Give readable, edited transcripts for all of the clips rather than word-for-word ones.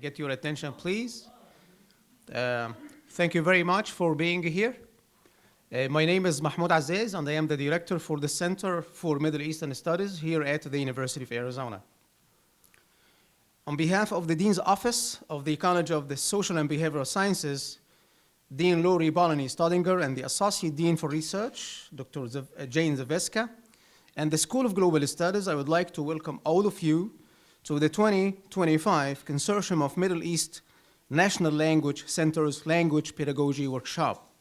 Get your attention, please. Thank you very much for being here. My name is Mahmoud Aziz, and I am the director for the Center for Middle Eastern Studies here at the University of Arizona. On behalf of the Dean's Office of the College of the Social and Behavioral Sciences, Dean Lori Bolony Stodinger, and the Associate Dean for Research, Dr. Jane Zaveska, and the School of Global Studies, I would like to welcome all of you to the 2025 Consortium of Middle East National Language Centers Language Pedagogy Workshop.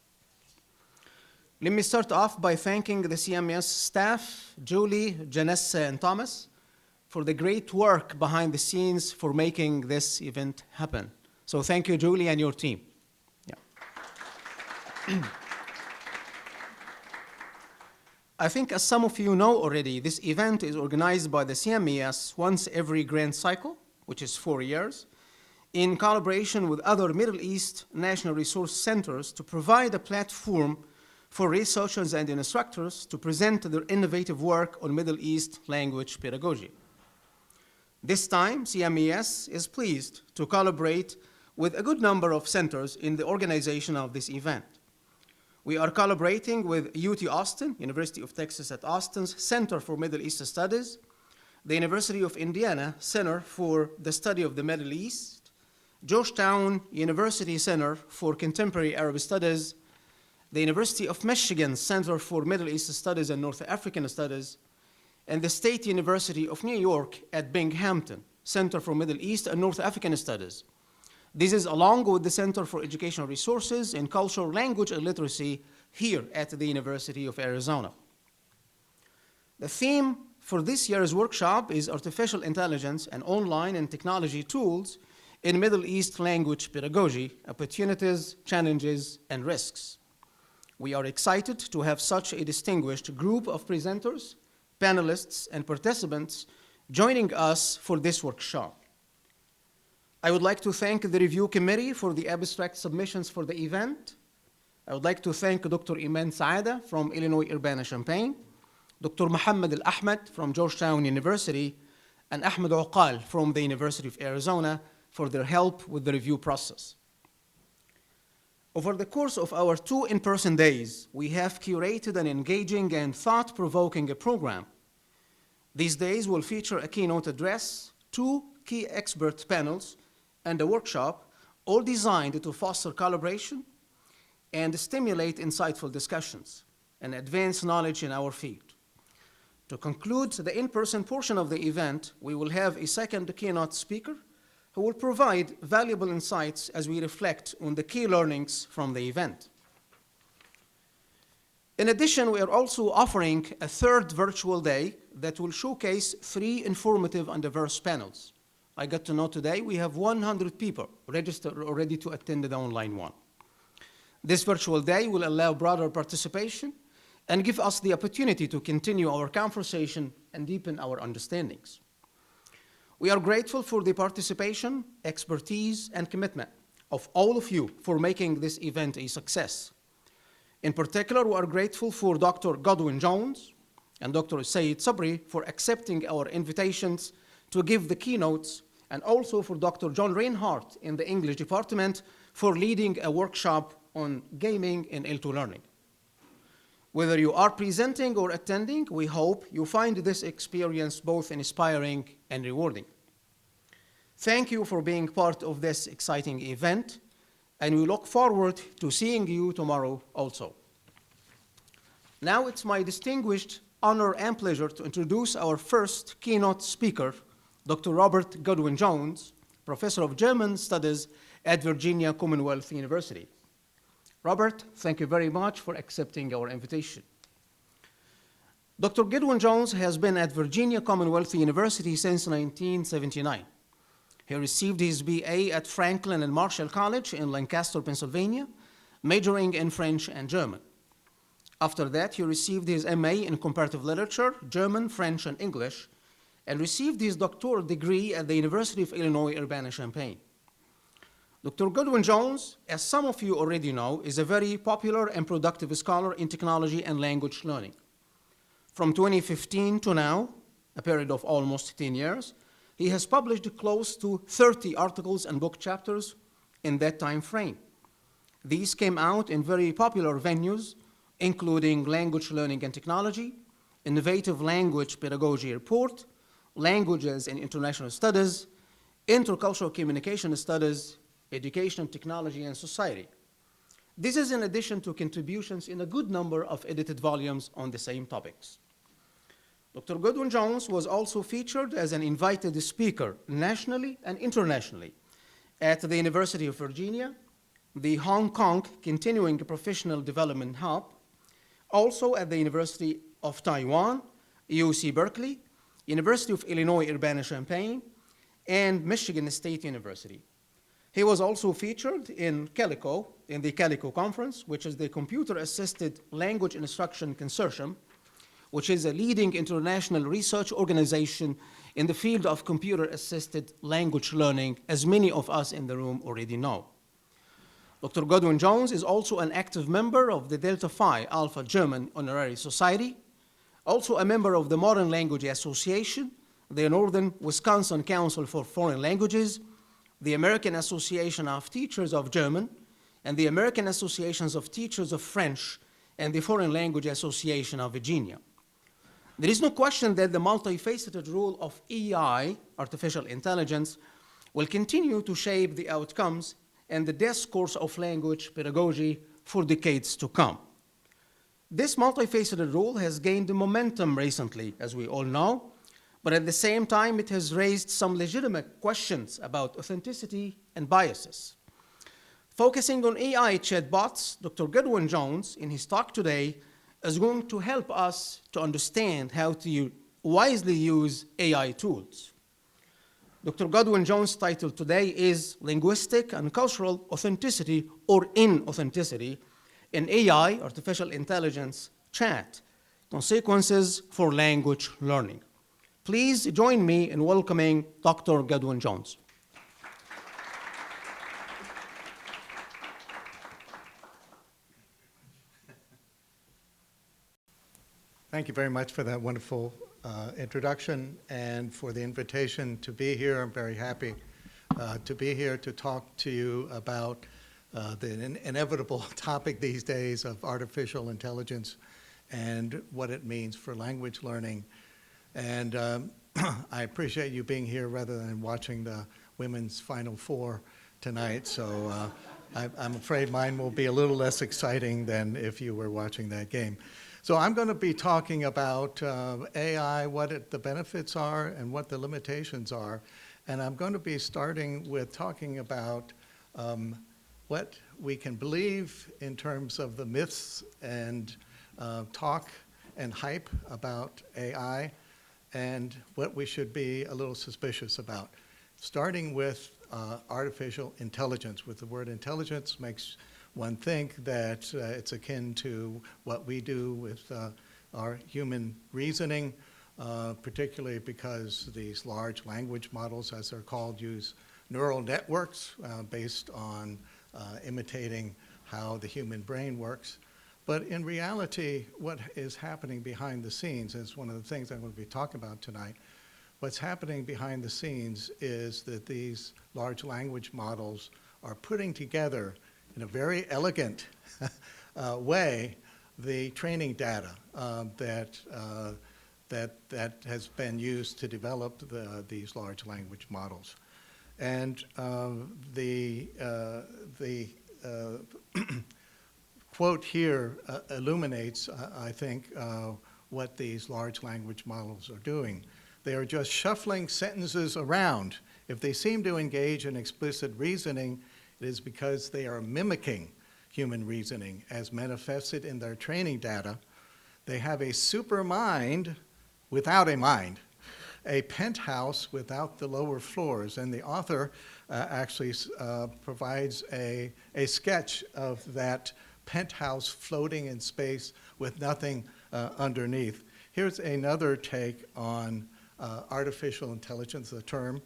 Let me start off by thanking the CMS staff, Julie, Janessa, and Thomas, for the great work behind the scenes for making this event happen. So thank you, Julie, and your team. Yeah. I think as some of you know already, this event is organized by the CMES once every grant cycle, which is 4 years, in collaboration with other Middle East National Resource Centers to provide a platform for researchers and instructors to present their innovative work on Middle East language pedagogy. This time, CMES is pleased to collaborate with a good number of centers in the organization of this event. We are collaborating with UT Austin, University of Texas at Austin's Center for Middle East Studies, the University of Indiana Center for the Study of the Middle East, Georgetown University Center for Contemporary Arab Studies, the University of Michigan Center for Middle East Studies and North African Studies, and the State University of New York at Binghamton Center for Middle East and North African Studies. This is along with the Center for Educational Resources in Cultural, Language, and Literacy here at the University of Arizona. The theme for this year's workshop is Artificial Intelligence and Online and Technology Tools in Middle East Language Pedagogy, Opportunities, Challenges, and Risks. We are excited to have such a distinguished group of presenters, panelists, and participants joining us for this workshop. I would like to thank the review committee for the abstract submissions for the event. I would like to thank Dr. Iman Saada from Illinois Urbana-Champaign, Dr. Mohammed Al-Ahmed from Georgetown University, and Ahmed Uqal from the University of Arizona for their help with the review process. Over the course of our 2 in-person days, we have curated an engaging and thought-provoking program. These days will feature a keynote address, 2 key expert panels, and a workshop, all designed to foster collaboration and stimulate insightful discussions and advance knowledge in our field. To conclude the in-person portion of the event, we will have a second keynote speaker who will provide valuable insights as we reflect on the key learnings from the event. In addition, we are also offering a 3rd virtual day that will showcase 3 informative and diverse panels. I got to know today we have 100 people registered already to attend the online one. This virtual day will allow broader participation and give us the opportunity to continue our conversation and deepen our understandings. We are grateful for the participation, expertise, and commitment of all of you for making this event a success. In particular, we are grateful for Dr. Godwin Jones and Dr. Sayed Sabri for accepting our invitations to give the keynotes, and also for Dr. John Reinhardt in the English department for leading a workshop on gaming in L2 learning. Whether you are presenting or attending, we hope you find this experience both inspiring and rewarding. Thank you for being part of this exciting event, and we look forward to seeing you tomorrow also. Now it's my distinguished honor and pleasure to introduce our first keynote speaker, Dr. Robert Godwin Jones, Professor of German Studies at Virginia Commonwealth University. Robert, thank you very much for accepting our invitation. Dr. Godwin Jones has been at Virginia Commonwealth University since 1979. He received his BA at Franklin and Marshall College in Lancaster, Pennsylvania, majoring in French and German. After that, he received his MA in Comparative Literature, German, French, and English, and received his doctoral degree at the University of Illinois Urbana-Champaign. Dr. Godwin Jones, as some of you already know, is a very popular and productive scholar in technology and language learning. From 2015 to now, a period of almost 10 years, He has published close to 30 articles and book chapters in that time frame. These came out in very popular venues, including Language Learning and Technology, Innovative Language Pedagogy Report, Languages and International Studies, Intercultural Communication Studies, Education, Technology, and Society. This is in addition to contributions in a good number of edited volumes on the same topics. Dr. Goodwin Jones was also featured as an invited speaker nationally and internationally at the University of Virginia, the Hong Kong Continuing Professional Development Hub, also at the University of Taiwan, UC Berkeley, University of Illinois Urbana-Champaign, and Michigan State University. He was also featured in Calico, in the Calico Conference, which is the Computer-Assisted Language Instruction Consortium, which is a leading international research organization in the field of computer-assisted language learning, as many of us in the room already know. Dr. Godwin Jones is also an active member of the Delta Phi Alpha German Honorary Society, also a member of the Modern Language Association, the Northern Wisconsin Council for Foreign Languages, the American Association of Teachers of German, and the American Associations of Teachers of French, and the Foreign Language Association of Virginia. There is no question that the multifaceted role of AI, artificial intelligence, will continue to shape the outcomes and the discourse of language pedagogy for decades to come. This multifaceted role has gained momentum recently, as we all know, but at the same time, it has raised some legitimate questions about authenticity and biases. Focusing on AI chatbots, Dr. Goodwin Jones, in his talk today, is going to help us to understand how to wisely use AI tools. Dr. Godwin Jones' title today is Linguistic and Cultural Authenticity or Inauthenticity in AI, Artificial Intelligence, Chat, Consequences for Language Learning. Please join me in welcoming Dr. Godwin Jones. Thank you very much for that wonderful introduction and for the invitation to be here. I'm very happy to be here to talk to you about the inevitable topic these days of artificial intelligence and what it means for language learning. And I appreciate you being here rather than watching the women's Final Four tonight. So I'm afraid mine will be a little less exciting than if you were watching that game. So I'm going to be talking about AI, what the benefits are and what the limitations are. And I'm going to be starting with talking about what we can believe in terms of the myths and talk and hype about AI and what we should be a little suspicious about. Starting with artificial intelligence. With the word intelligence makes one think that it's akin to what we do with our human reasoning, particularly because these large language models, as they're called, use neural networks based on imitating how the human brain works. But in reality, what is happening behind the scenes is one of the things I'm going to be talking about tonight. What's happening behind the scenes is that these large language models are putting together in a very elegant way the training data that has been used to develop these large language models. And the quote here illuminates, I think, what these large language models are doing. They are just shuffling sentences around. If they seem to engage in explicit reasoning, it is because they are mimicking human reasoning as manifested in their training data. They have a super mind without a mind, a penthouse without the lower floors. And the author actually provides a sketch of that penthouse floating in space with nothing underneath. Here's another take on artificial intelligence, the term,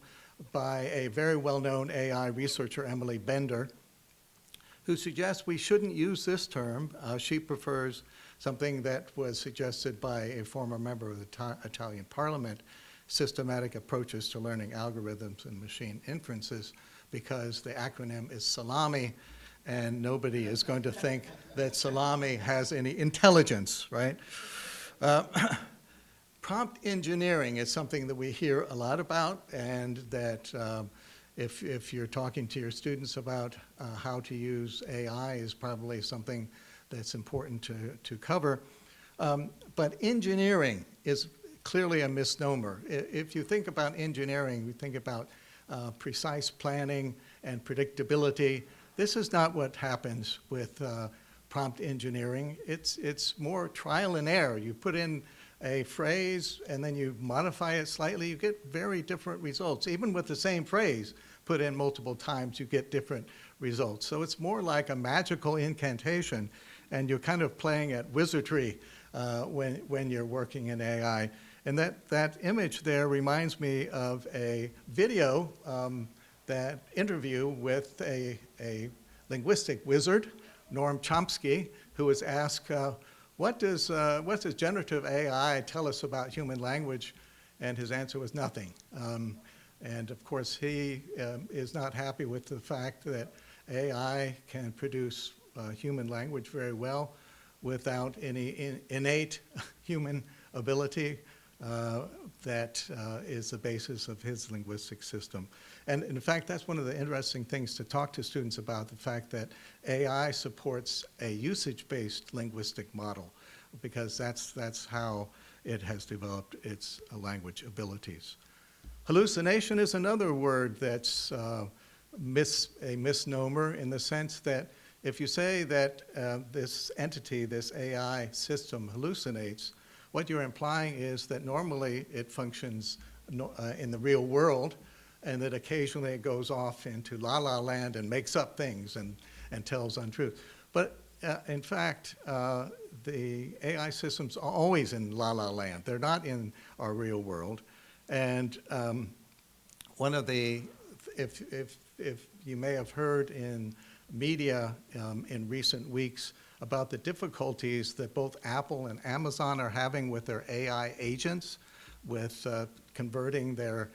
by a very well-known AI researcher, Emily Bender, who suggests we shouldn't use this term. She prefers something that was suggested by a former member of the Italian parliament. systematic approaches to learning algorithms and machine inferences, because the acronym is SALAMI, and nobody is going to think that SALAMI has any intelligence, right? Prompt engineering is something that we hear a lot about, and that if you're talking to your students about how to use AI is probably something that's important to cover. But engineering is clearly a misnomer. If you think about engineering, we think about precise planning and predictability. This is not what happens with prompt engineering. It's more trial and error. You put in a phrase and then you modify it slightly, you get very different results. Even with the same phrase put in multiple times, you get different results. So it's more like a magical incantation, and you're kind of playing at wizardry when you're working in AI. And that image there reminds me of a video, that interview with a linguistic wizard, Noam Chomsky, who was asked, what does generative AI tell us about human language? And his answer was nothing. And of course, he is not happy with the fact that AI can produce human language very well without any innate human ability that is the basis of his linguistic system. And in fact, that's one of the interesting things to talk to students about, the fact that AI supports a usage-based linguistic model, because that's how it has developed its language abilities. Hallucination is another word that's a misnomer, in the sense that if you say that this entity, this AI system, hallucinates, what you're implying is that normally it functions in the real world, and that occasionally it goes off into la-la land and makes up things and tells untruth. But in fact, the AI systems are always in la-la land. They're not in our real world. And one of the, if you may have heard in media in recent weeks about the difficulties that both Apple and Amazon are having with their AI agents, with converting their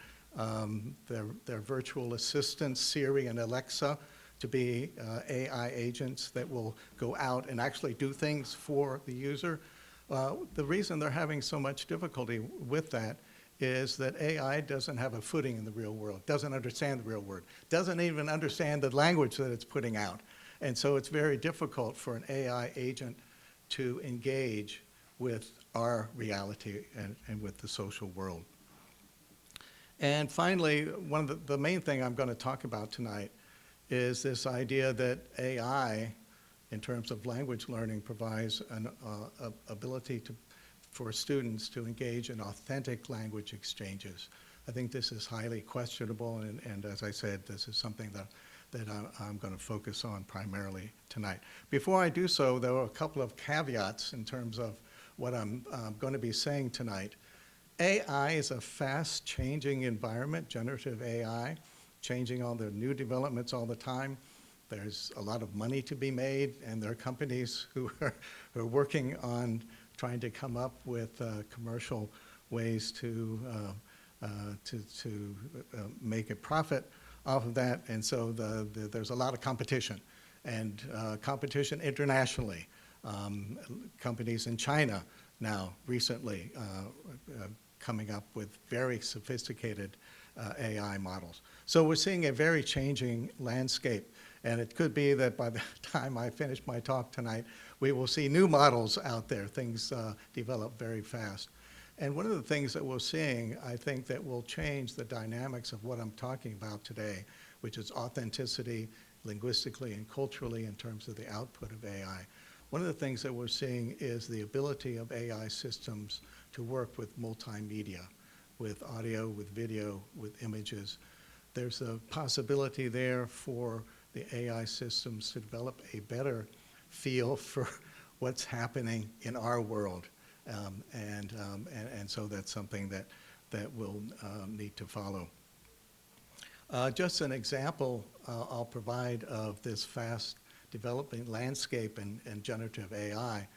virtual assistants, Siri and Alexa, to be AI agents that will go out and actually do things for the user. The reason they're having so much difficulty with that is that AI doesn't have a footing in the real world, doesn't understand the real world, doesn't even understand the language that it's putting out. And so it's very difficult for an AI agent to engage with our reality and with the social world. And finally, one of the main thing I'm going to talk about tonight is this idea that AI, in terms of language learning, provides an ability for students to engage in authentic language exchanges. I think this is highly questionable, and as I said, this is something that I'm going to focus on primarily tonight. Before I do so, there are a couple of caveats in terms of what I'm going to be saying tonight. AI is a fast-changing environment, generative AI, changing all the new developments all the time. There's a lot of money to be made, and there are companies who are working on trying to come up with commercial ways to make a profit off of that. And so there's a lot of competition, and competition internationally. Companies in China now recently coming up with very sophisticated AI models. So we're seeing a very changing landscape, and it could be that by the time I finish my talk tonight, we will see new models out there. Things develop very fast. And one of the things that we're seeing, I think, that will change the dynamics of what I'm talking about today, which is authenticity linguistically and culturally in terms of the output of AI. One of the things that we're seeing is the ability of AI systems to work with multimedia, with audio, with video, with images. There's a possibility there for the AI systems to develop a better feel for what's happening in our world. And so that's something that we'll need to follow. Just an example I'll provide of this fast developing landscape in generative AI.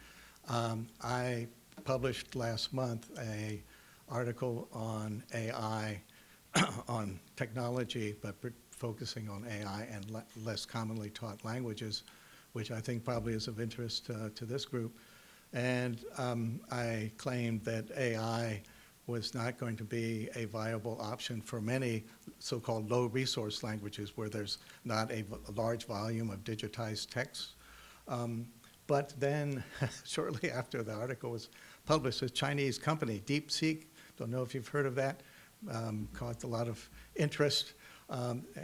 I published last month an article on AI, on technology, but focusing on AI and less commonly taught languages, which I think probably is of interest to this group. And I claimed that AI was not going to be a viable option for many so-called low-resource languages where there's not a large volume of digitized text. But then, shortly after the article was published, a Chinese company, DeepSeek, don't know if you've heard of that, caused a lot of interest,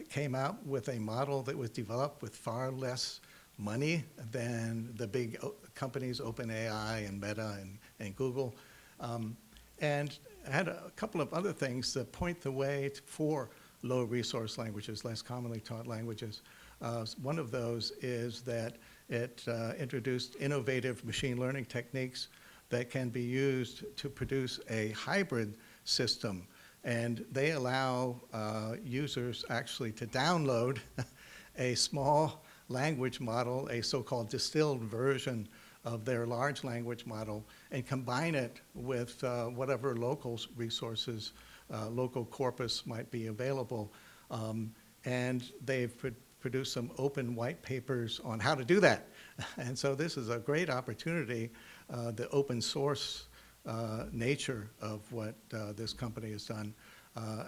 came out with a model that was developed with far less money than the big companies, OpenAI and Meta and Google, and had a couple of other things that point the way for low-resource languages, less commonly taught languages. One of those is that it introduced innovative machine learning techniques that can be used to produce a hybrid system. And they allow users actually to download a small language model, a so-called distilled version of their large language model, and combine it with whatever local resources, local corpus might be available. And they've produced some open white papers on how to do that. And so this is a great opportunity, the open source nature of what this company has done.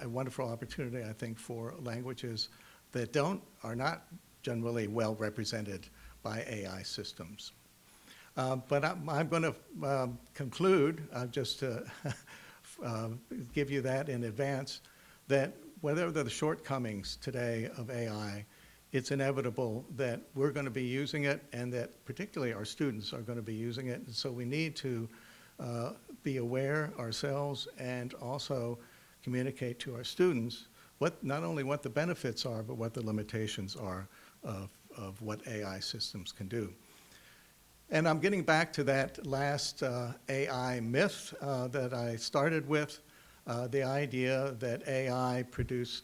A wonderful opportunity, I think, for languages that are not generally well represented by AI systems. But I'm going to conclude, just to give you that in advance, that whatever the shortcomings today of AI, it's inevitable that we're going to be using it and that particularly our students are going to be using it. And so we need to be aware ourselves and also communicate to our students not only what the benefits are, but what the limitations are of what AI systems can do. And I'm getting back to that last AI myth that I started with, the idea that AI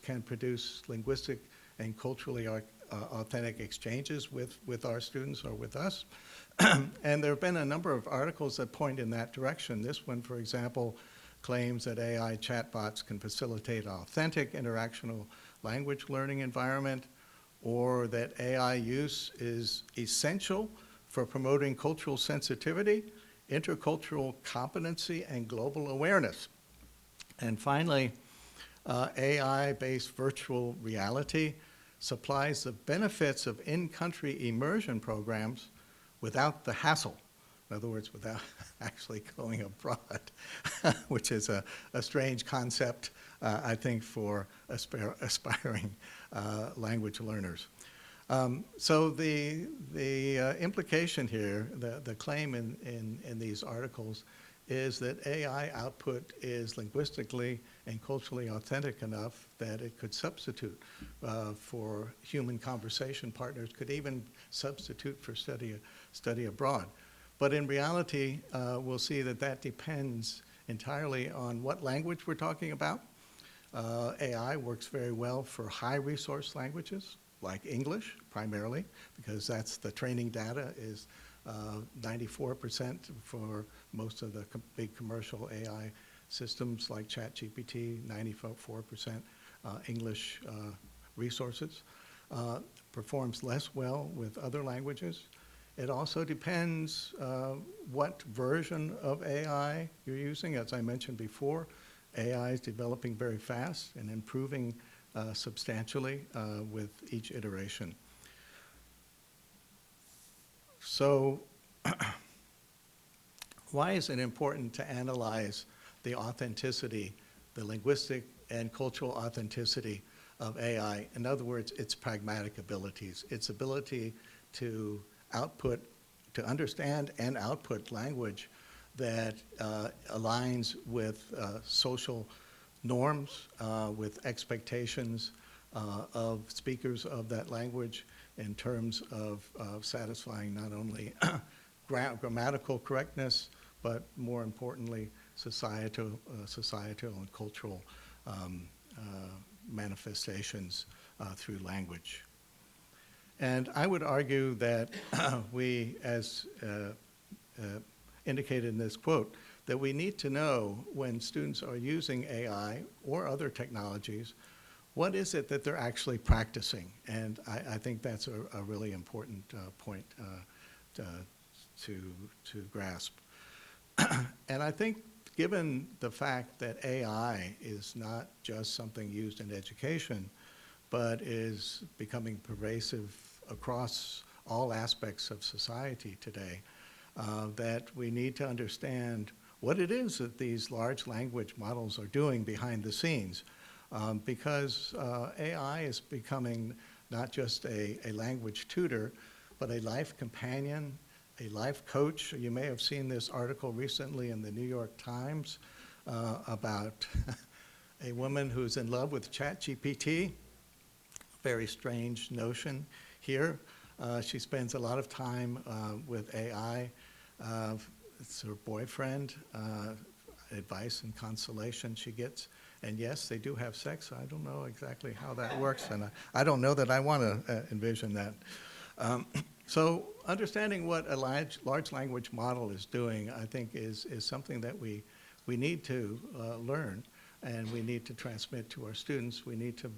can produce linguistic and culturally authentic exchanges with our students or with us. And there have been a number of articles that point in that direction. This one, for example, claims that AI chatbots can facilitate authentic interactional language learning environment, or that AI use is essential for promoting cultural sensitivity, intercultural competency, and global awareness. And finally, AI-based virtual reality supplies the benefits of in-country immersion programs without the hassle. In other words, without actually going abroad, which is a strange concept, I think, for aspiring language learners. So the implication here, the claim in these articles, is that AI output is linguistically and culturally authentic enough that it could substitute for human conversation partners, could even substitute for study abroad. But in reality, we'll see that that depends entirely on what language we're talking about. AI works very well for high resource languages, like English primarily, because that's the training data is 94% for most of the big commercial AI systems like ChatGPT, 94% English resources. Performs less well with other languages. It also depends what version of AI you're using. As I mentioned before, AI is developing very fast and improving substantially with each iteration. So why is it important to analyze the authenticity, the linguistic and cultural authenticity of AI? In other words, its pragmatic abilities, its ability to understand and output language that aligns with social norms, with expectations of speakers of that language in terms of satisfying not only grammatical correctness, but more importantly, societal and cultural manifestations through language. And I would argue that we, as indicated in this quote, that we need to know when students are using AI or other technologies, what is it that they're actually practicing? And I think that's a really important point to grasp. And I think given the fact that AI is not just something used in education, but is becoming pervasive across all aspects of society today, that we need to understand what it is that these large language models are doing behind the scenes. Because AI is becoming not just a language tutor, but a life companion, a life coach. You may have seen this article recently in the New York Times about a woman who's in love with ChatGPT. Very strange notion here. She spends a lot of time with AI. It's her boyfriend, advice and consolation she gets. And yes, they do have sex. I don't know exactly how that works, and I don't know that I want to envision that. So understanding what a large language model is doing, I think, is something that we need to learn, and we need to transmit to our students. We need to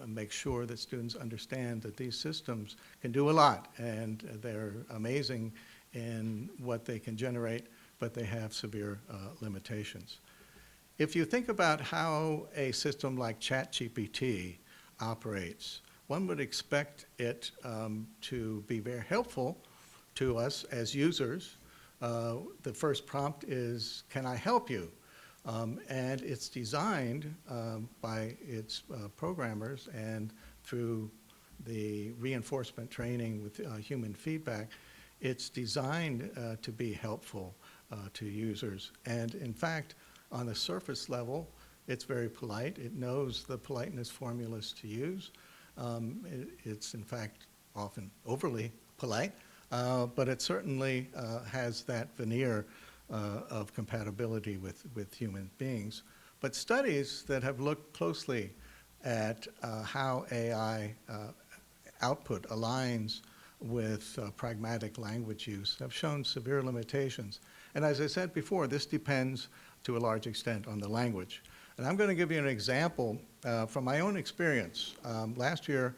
make sure that students understand that these systems can do a lot, and they're amazing in what they can generate, but they have severe limitations. If you think about how a system like ChatGPT operates, one would expect it to be very helpful to us as users. The first prompt is, "Can I help you?" And it's designed by its programmers and through the reinforcement training with human feedback, it's designed to be helpful to users. And in fact, on the surface level, it's very polite. It knows the politeness formulas to use. It's in fact often overly polite, but it certainly has that veneer of compatibility with human beings. But studies that have looked closely at how AI output aligns with pragmatic language use have shown severe limitations. And as I said before, this depends to a large extent on the language. And I'm going to give you an example from my own experience. Last year,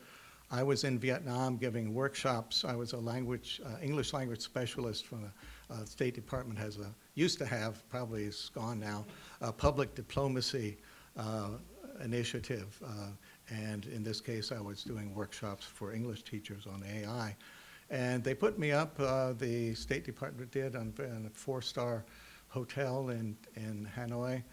I was in Vietnam giving workshops. I was a English language specialist from the State Department used to have, probably is gone now, a public diplomacy initiative. And in this case, I was doing workshops for English teachers on AI. And they put me up, the State Department did, in a 4-star hotel in Hanoi.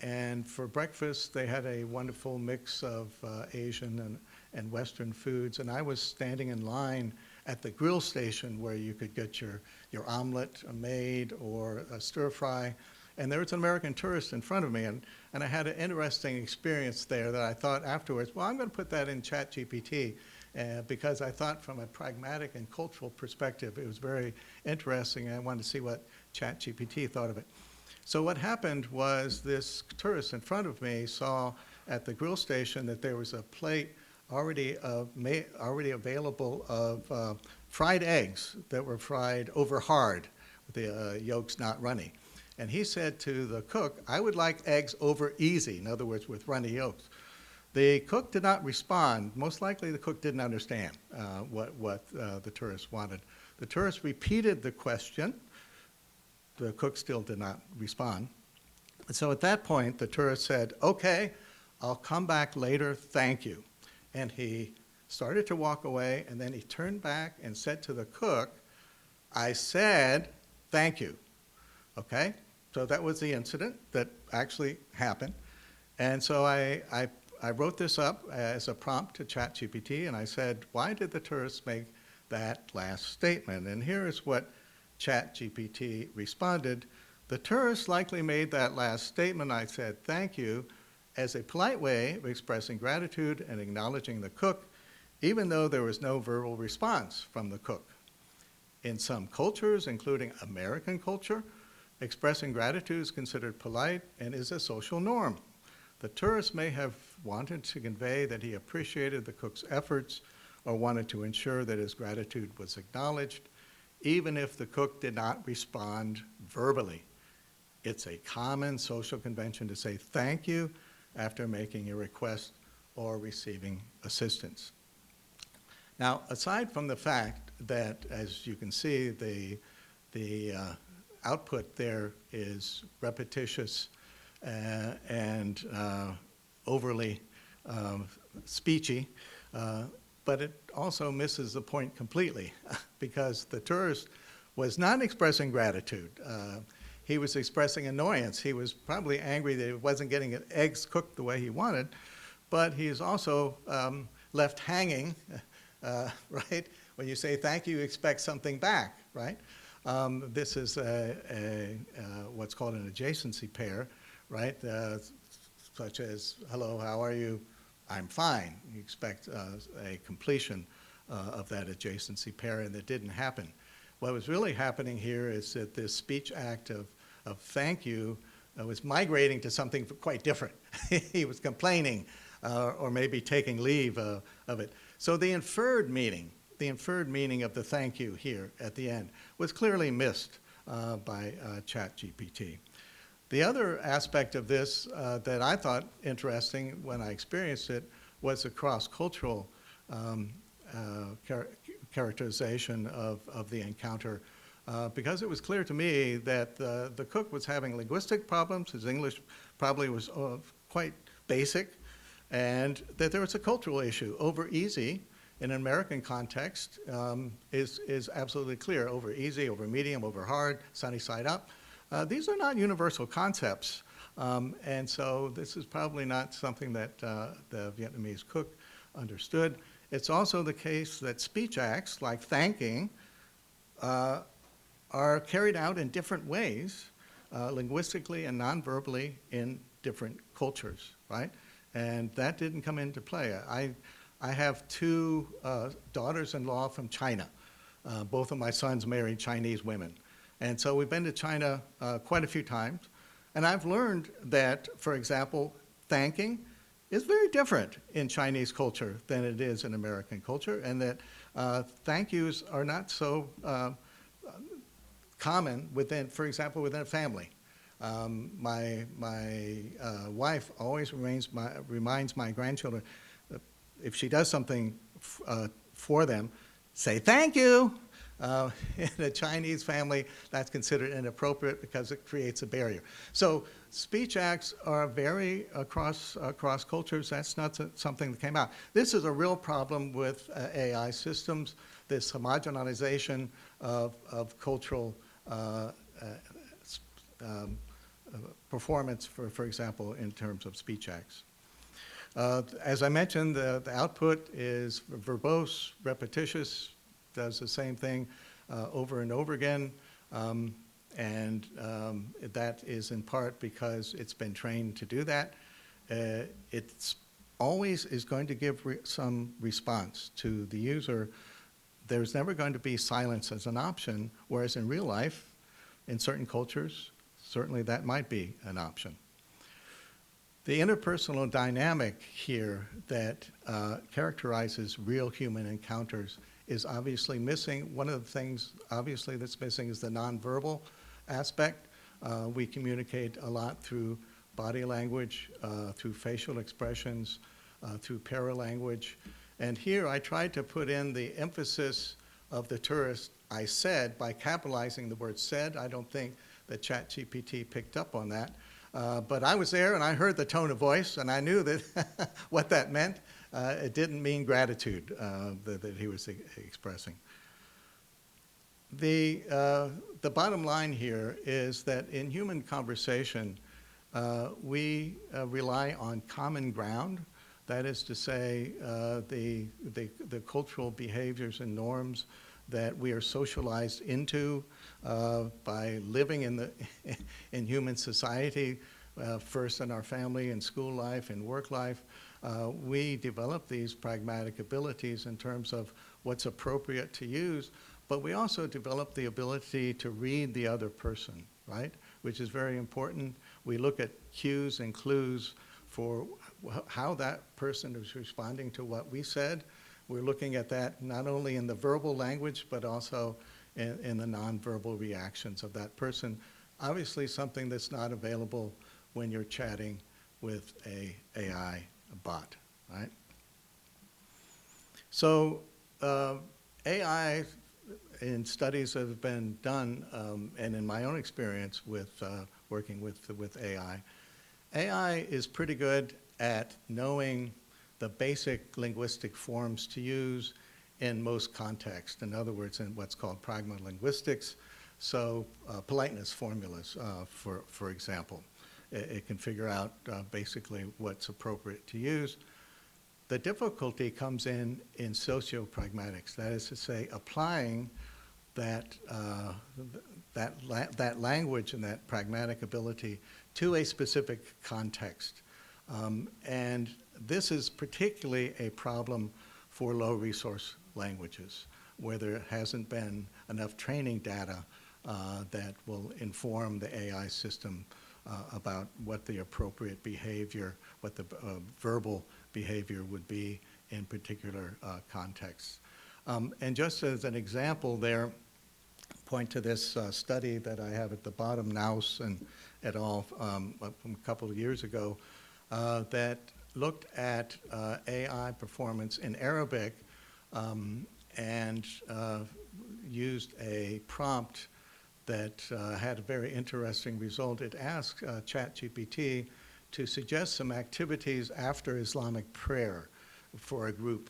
And for breakfast, they had a wonderful mix of Asian and Western foods. And I was standing in line at the grill station where you could get your omelet made or a stir fry. And there was an American tourist in front of me. And I had an interesting experience there that I thought afterwards, well, I'm going to put that in ChatGPT. Because I thought from a pragmatic and cultural perspective, it was very interesting. And I wanted to see what ChatGPT thought of it. So what happened was this tourist in front of me saw at the grill station that there was a plate already available of fried eggs that were fried over hard, with the yolks not runny. And he said to the cook, "I would like eggs over easy," in other words, with runny yolks. The cook did not respond. Most likely the cook didn't understand what the tourist wanted. The tourist repeated the question. The cook still did not respond. So at that point, the tourist said, "Okay, I'll come back later, thank you." And he started to walk away, and then he turned back and said to the cook, "I said thank you." Okay? So that was the incident that actually happened. And so I wrote this up as a prompt to ChatGPT, and I said, why did the tourist make that last statement? And here is what ChatGPT responded. "The tourist likely made that last statement, 'I said thank you,' as a polite way of expressing gratitude and acknowledging the cook, even though there was no verbal response from the cook. In some cultures, including American culture, expressing gratitude is considered polite and is a social norm. The tourist may have wanted to convey that he appreciated the cook's efforts or wanted to ensure that his gratitude was acknowledged, even if the cook did not respond verbally. It's a common social convention to say thank you after making a request or receiving assistance. Now, aside from the fact that, as you can see, the output there is repetitious and overly speechy, but it also misses the point completely because the tourist was not expressing gratitude. He was expressing annoyance. He was probably angry that he wasn't getting eggs cooked the way he wanted, but he's also left hanging, right? When you say thank you, you expect something back, right? This is what's called an adjacency pair, right? Such as, hello, how are you? I'm fine. You expect a completion of that adjacency pair, and it didn't happen. What was really happening here is that this speech act of thank you was migrating to something quite different. He was complaining or maybe taking leave of it. So the inferred meaning of the thank you here at the end was clearly missed by ChatGPT. The other aspect of this that I thought interesting when I experienced it was the cross-cultural characterization of the encounter, because it was clear to me that the cook was having linguistic problems. His English probably was quite basic, and that there was a cultural issue. Over easy in an American context is absolutely clear. Over easy, over medium, over hard, sunny side up. These are not universal concepts, and so this is probably not something that the Vietnamese cook understood. It's also the case that speech acts, like thanking, are carried out in different ways, linguistically and non-verbally in different cultures, right? And that didn't come into play. I have two daughters-in-law from China. Both of my sons married Chinese women. And so we've been to China quite a few times. And I've learned that, for example, thanking is very different in Chinese culture than it is in American culture, and that thank yous are not so common within, for example, within a family. My wife always reminds my grandchildren, if she does something for them, say thank you. In a Chinese family, that's considered inappropriate because it creates a barrier. So speech acts are vary across cultures. That's not something that came out. This is a real problem with AI systems, this homogenization of cultural performance, for example, in terms of speech acts. As I mentioned, the output is verbose, repetitious, does the same thing over and over again, and that is in part because it's been trained to do that. It's always is going to give some response to the user. There's never going to be silence as an option, whereas in real life, in certain cultures, certainly that might be an option. The interpersonal dynamic here that characterizes real human encounters is obviously missing. One of the things obviously that's missing is the nonverbal aspect. We communicate a lot through body language, through facial expressions, through paralanguage. And here I tried to put in the emphasis of the tourist, I said, by capitalizing the word said. I don't think that ChatGPT picked up on that. But I was there and I heard the tone of voice and I knew that what that meant. It didn't mean gratitude that he was expressing. The bottom line here is that in human conversation, we rely on common ground. That is to say, the cultural behaviors and norms that we are socialized into by living in human society, first in our family and school life and work life. We develop these pragmatic abilities in terms of what's appropriate to use, but we also develop the ability to read the other person, right? Which is very important. We look at cues and clues for how that person is responding to what we said. We're looking at that not only in the verbal language, but also in the nonverbal reactions of that person obviously something that's not available when you're chatting with a AI bot, right? So AI in studies that have been done, and in my own experience with working with AI, AI is pretty good at knowing the basic linguistic forms to use in most contexts. In other words, in what's called pragmalinguistics, so politeness formulas, for example. It can figure out basically what's appropriate to use. The difficulty comes in socio-pragmatics, that is to say, applying that language and that pragmatic ability to a specific context. And this is particularly a problem for low-resource languages, where there hasn't been enough training data that will inform the AI system about what the appropriate behavior, what the verbal behavior would be in particular contexts. And just as an example there, point to this study that I have at the bottom, Naus and et al. From a couple of years ago, that looked at AI performance in Arabic and used a prompt that had a very interesting result. It asked ChatGPT to suggest some activities after Islamic prayer for a group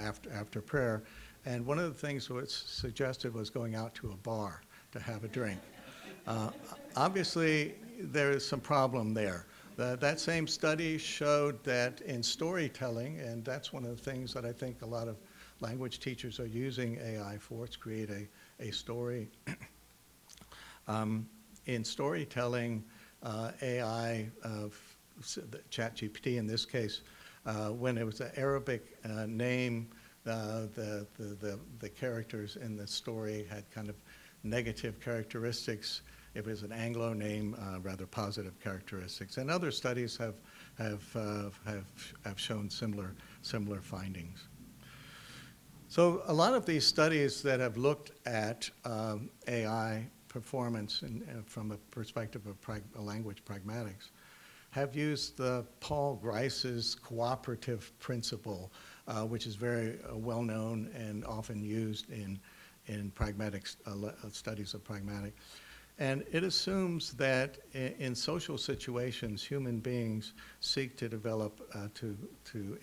after prayer. And one of the things that was suggested was going out to a bar to have a drink. Obviously, there is some problem there. That same study showed that in storytelling, and that's one of the things that I think a lot of language teachers are using AI for, to create a story. In storytelling, AI, ChatGPT in this case, when it was an Arabic name, the characters in the story had kind of negative characteristics. If it was an Anglo name, rather positive characteristics. And other studies have shown similar findings. So a lot of these studies that have looked at AI performance from a perspective of language pragmatics have used the Paul Grice's cooperative principle, which is very well known and often used in pragmatic studies of pragmatic. And it assumes that in social situations, human beings seek to develop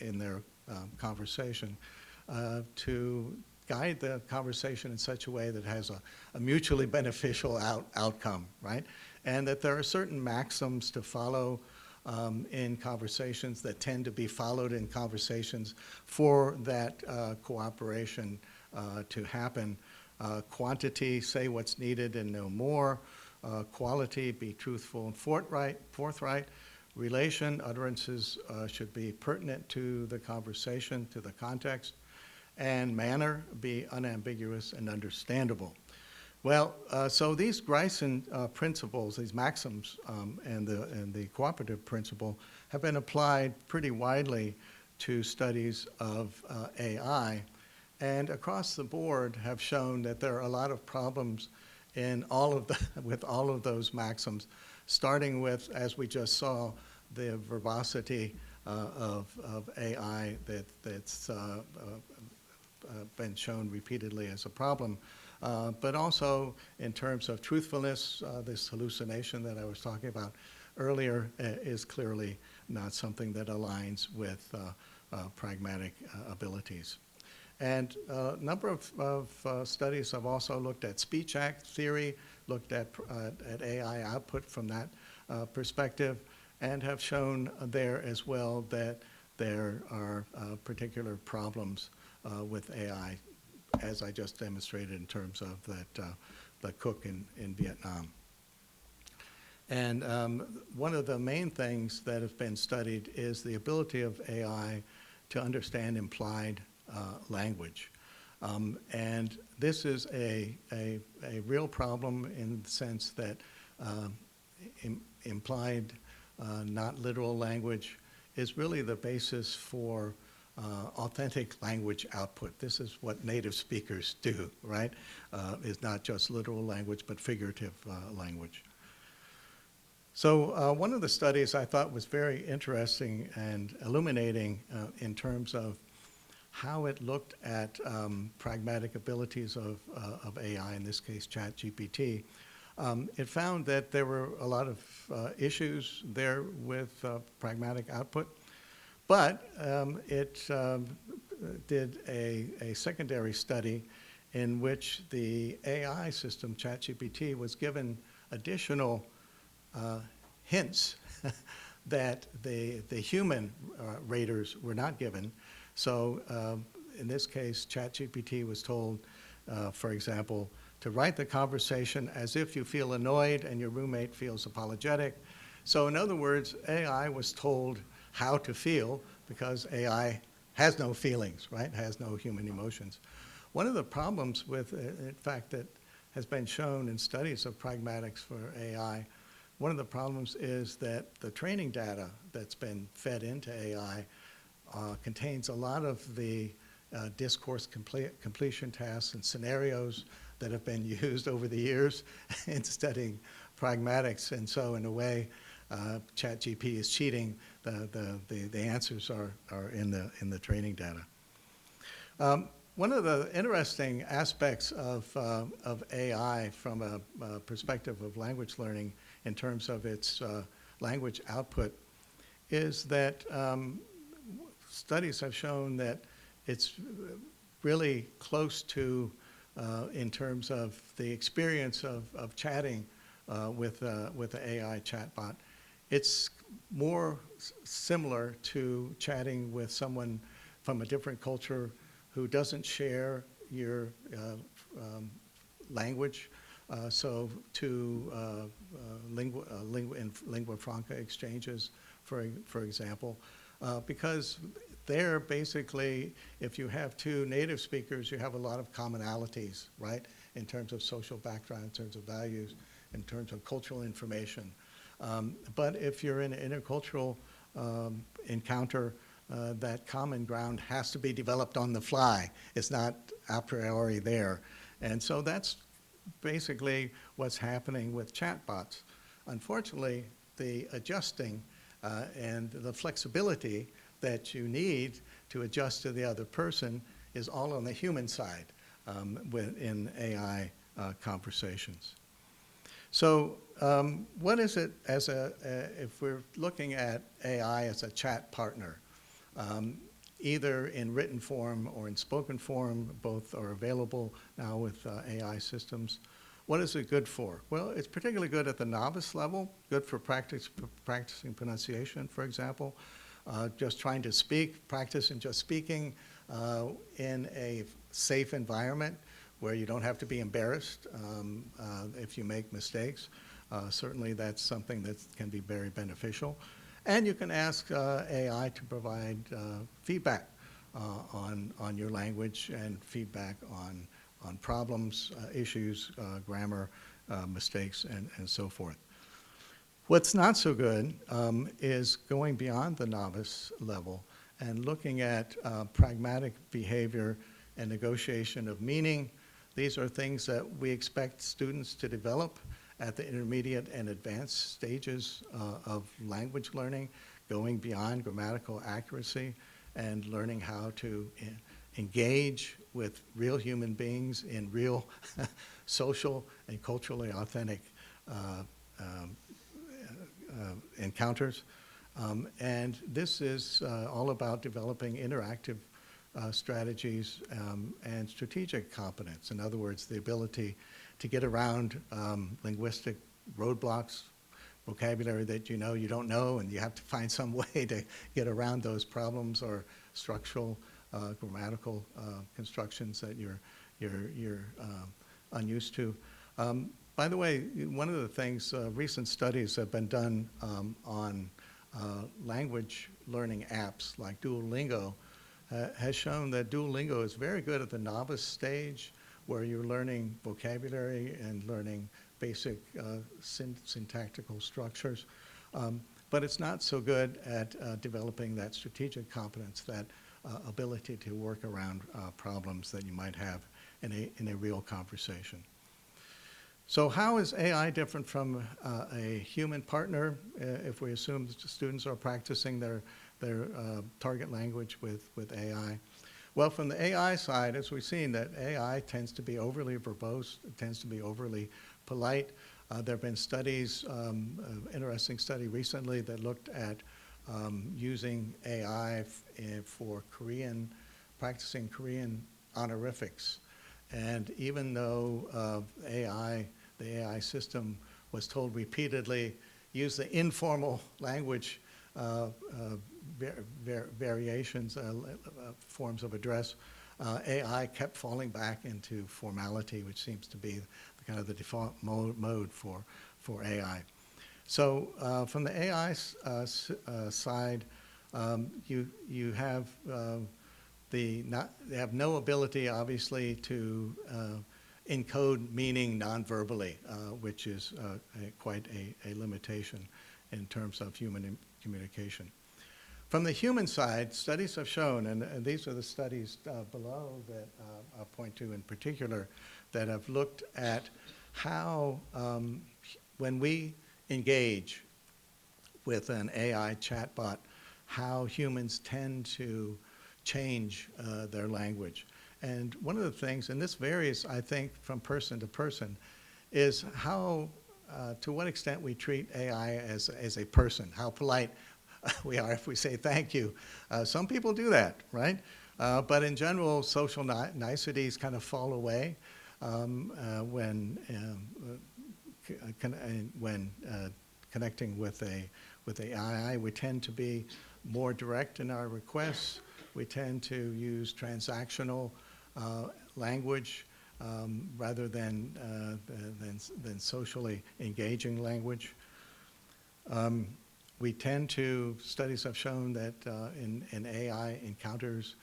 in their conversation to guide the conversation in such a way that has a mutually beneficial outcome, right? And that there are certain maxims to follow in conversations that tend to be followed in conversations for that cooperation to happen. Quantity, say what's needed and no more. Quality, be truthful and forthright. Relation, utterances should be pertinent to the conversation, to the context. And manner, be unambiguous and understandable. Well, so these Gricean principles, these maxims, and the cooperative principle have been applied pretty widely to studies of AI, and across the board have shown that there are a lot of problems in with all of those maxims, starting with, as we just saw, the verbosity of AI that's been shown repeatedly as a problem. But also in terms of truthfulness, this hallucination that I was talking about earlier is clearly not something that aligns with pragmatic abilities. And a number of studies have also looked at speech act theory, looked at AI output from that perspective, and have shown there as well that there are particular problems with AI, as I just demonstrated in terms of the cook in Vietnam. And one of the main things that have been studied is the ability of AI to understand implied language. And this is a real problem in the sense that implied, not literal language is really the basis for authentic language output. This is what native speakers do, right? It's not just literal language, but figurative language. So one of the studies I thought was very interesting and illuminating in terms of how it looked at pragmatic abilities of AI, in this case ChatGPT. It found that there were a lot of issues there with pragmatic output, but it did a secondary study in which the AI system, ChatGPT, was given additional hints that the human raters were not given. So in this case, ChatGPT was told, for example, to write the conversation as if you feel annoyed and your roommate feels apologetic. So in other words, AI was told how to feel because AI has no feelings, right? Has no human emotions. One of the problems with, in fact, that has been shown in studies of pragmatics for AI, one of the problems is that the training data that's been fed into AI contains a lot of the discourse completion tasks and scenarios that have been used over the years in studying pragmatics. And so in a way, ChatGPT is cheating. The answers are in the training data. One of the interesting aspects of AI from a perspective of language learning in terms of its language output is that studies have shown that it's really close to, in terms of the experience of chatting with the AI chatbot, it's more similar to chatting with someone from a different culture who doesn't share your language. So to lingua franca exchanges, for example, because there basically, if you have two native speakers, you have a lot of commonalities, right, in terms of social background, in terms of values, in terms of cultural information. But if you're in an intercultural encounter, that common ground has to be developed on the fly. It's not a priori there. And so that's basically what's happening with chatbots. Unfortunately, the adjusting and the flexibility that you need to adjust to the other person is all on the human side in AI conversations. So what is it as if we're looking at AI as a chat partner, either in written form or in spoken form, both are available now with AI systems. What is it good for? Well, it's particularly good at the novice level, good for practicing pronunciation, for example, just trying to practice in just speaking in a safe environment where you don't have to be embarrassed if you make mistakes. Certainly that's something that can be very beneficial. And you can ask AI to provide feedback on your language and feedback on problems, issues, grammar, mistakes, and so forth. What's not so good is going beyond the novice level and looking at pragmatic behavior and negotiation of meaning. These are things that we expect students to develop at the intermediate and advanced stages of language learning, going beyond grammatical accuracy and learning how to engage with real human beings in real social and culturally authentic encounters. And this is all about developing interactive strategies and strategic competence. In other words, the ability to get around linguistic roadblocks, vocabulary that you don't know, and you have to find some way to get around those problems or structural, grammatical constructions that you're unused to. By the way, one of the things, recent studies have been done on language learning apps like Duolingo has shown that Duolingo is very good at the novice stage where you're learning vocabulary and learning basic syntactical structures. But it's not so good at developing that strategic competence that ability to work around problems that you might have in a real conversation. So how is AI different from a human partner if we assume that the students are practicing their target language with AI? Well, from the AI side, as we've seen, that AI tends to be overly verbose, it tends to be overly polite. There have been studies, interesting study recently that looked at using AI for practicing Korean honorifics. And even though the AI system was told repeatedly, use the informal language variations, forms of address, AI kept falling back into formality, which seems to be kind of the default mode for AI. So from the AI side, you have they have no ability, obviously, to encode meaning non-verbally, which is quite a limitation in terms of human communication. From the human side, studies have shown, and these are the studies below that I'll point to in particular, that have looked at how when we engage with an AI chatbot, how humans tend to change their language. And one of the things, and this varies, I think, from person to person, is how, to what extent we treat AI as a person, how polite we are if we say thank you. Some people do that, right? But in general, social niceties kind of fall away when connecting with AI. We tend to be more direct in our requests. We tend to use transactional language rather than socially engaging language. We tend to, studies have shown that in AI encounters,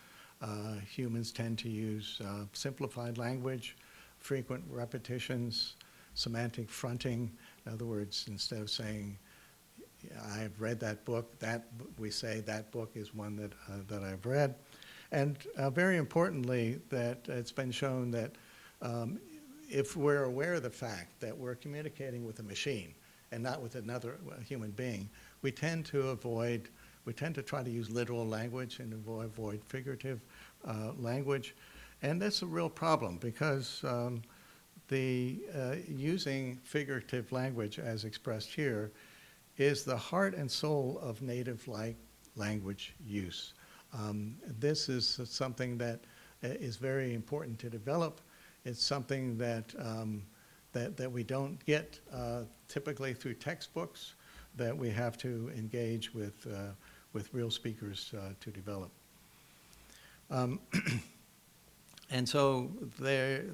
humans tend to use simplified language, frequent repetitions, semantic fronting. In other words, instead of saying, I've read that book, we say that book is one that I've read. And very importantly, that it's been shown that if we're aware of the fact that we're communicating with a machine and not with another human being, we tend to try to use literal language and avoid figurative language. And that's a real problem because using figurative language as expressed here is the heart and soul of native language use. This is something that is very important to develop. It's something that we don't get typically through textbooks, that we have to engage with real speakers to develop. And so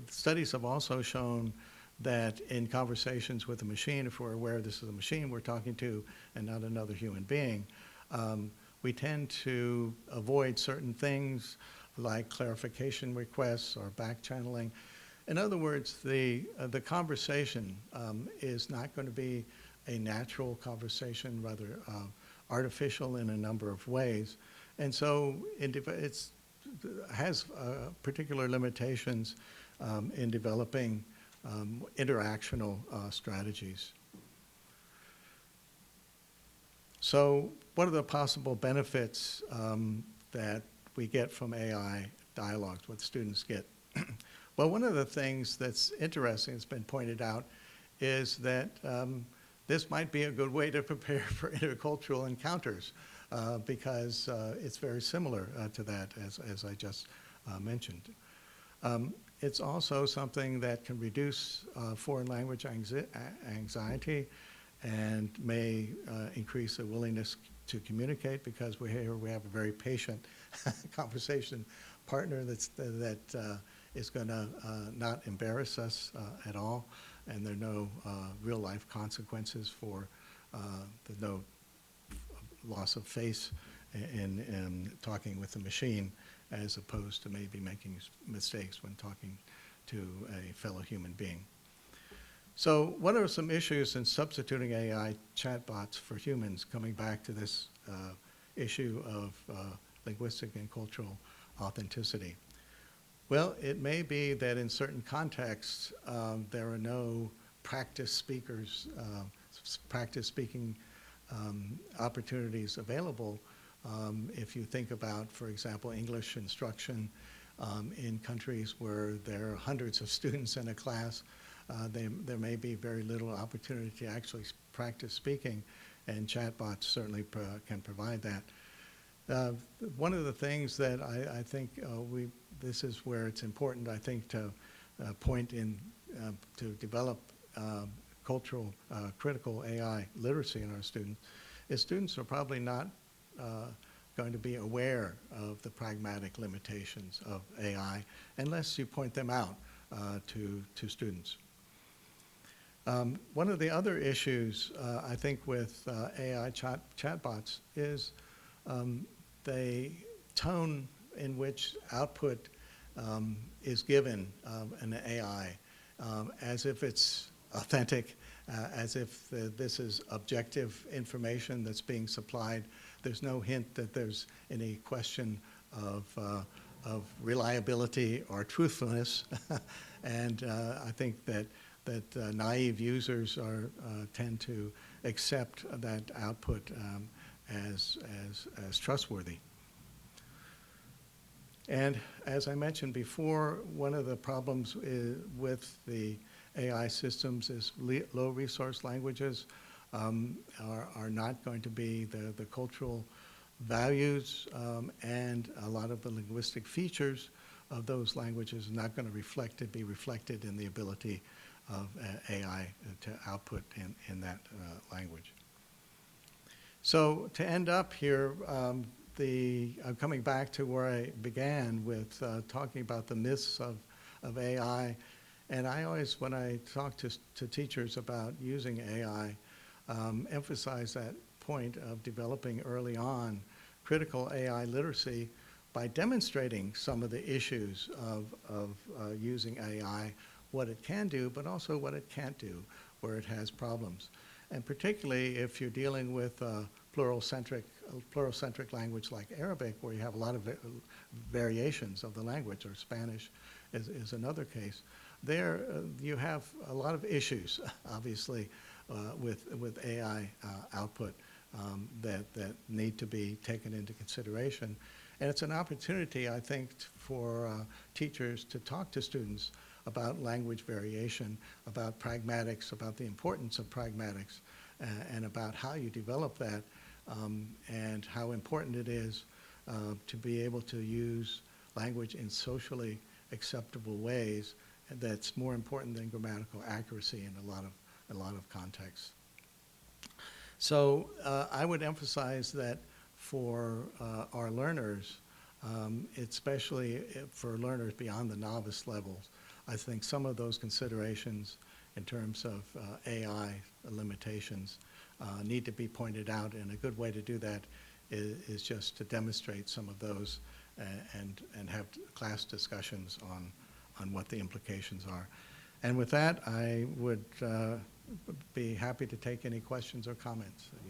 studies have also shown that in conversations with a machine, if we're aware this is a machine we're talking to and not another human being, we tend to avoid certain things like clarification requests or back channeling. In other words, the conversation is not going to be a natural conversation, rather artificial in a number of ways. And so it has particular limitations in developing interactional strategies. So what are the possible benefits that we get from AI dialogues, what students get? Well, one of the things that's interesting, that's been pointed out, is that this might be a good way to prepare for intercultural encounters because it's very similar to that, as I just mentioned. It's also something that can reduce foreign language anxiety and may increase the willingness to communicate because we have a very patient conversation partner that is going to not embarrass us at all, and there are no real-life consequences for no loss of face in talking with the machine, as opposed to maybe making mistakes when talking to a fellow human being. So what are some issues in substituting AI chatbots for humans, coming back to this issue of linguistic and cultural authenticity. Well, it may be that in certain contexts, there are no practice speakers, practice speaking opportunities available. If you think about, for example, English instruction in countries where there are hundreds of students in a class, there may be very little opportunity to actually practice speaking, and chatbots certainly can provide that. One of the things that I think this is where it's important, I think, to point in to develop cultural critical AI literacy in our students, is students are probably not going to be aware of the pragmatic limitations of AI unless you point them out to students. One of the other issues, I think, with AI chatbots is the tone in which output is given an AI, as if it's authentic, as if this is objective information that's being supplied. There's no hint that there's any question of reliability or truthfulness. And I think that naive users tend to accept that output as trustworthy. And as I mentioned before, one of the problems with the AI systems is low resource languages are not going to be the cultural values, and a lot of the linguistic features of those languages are not going to be reflected in the ability of AI to output in that language. So to end up here, I'm coming back to where I began with talking about the myths of AI. And I always, when I talk to teachers about using AI, emphasize that point of developing early on critical AI literacy by demonstrating some of the issues of using AI, what it can do, but also what it can't do, where it has problems. And particularly if you're dealing with a pluricentric language like Arabic, where you have a lot of variations of the language, or Spanish is another case. There you have a lot of issues, obviously, with AI output that need to be taken into consideration. And it's an opportunity, I think, for teachers to talk to students about language variation, about pragmatics, about the importance of pragmatics, and about how you develop that, and how important it is to be able to use language in socially acceptable ways. And that's more important than grammatical accuracy in a lot of contexts. So I would emphasize that for our learners, especially for learners beyond the novice levels, I think some of those considerations in terms of AI limitations need to be pointed out, and a good way to do that is just to demonstrate some of those and have class discussions on what the implications are. And with that, I would be happy to take any questions or comments that you have.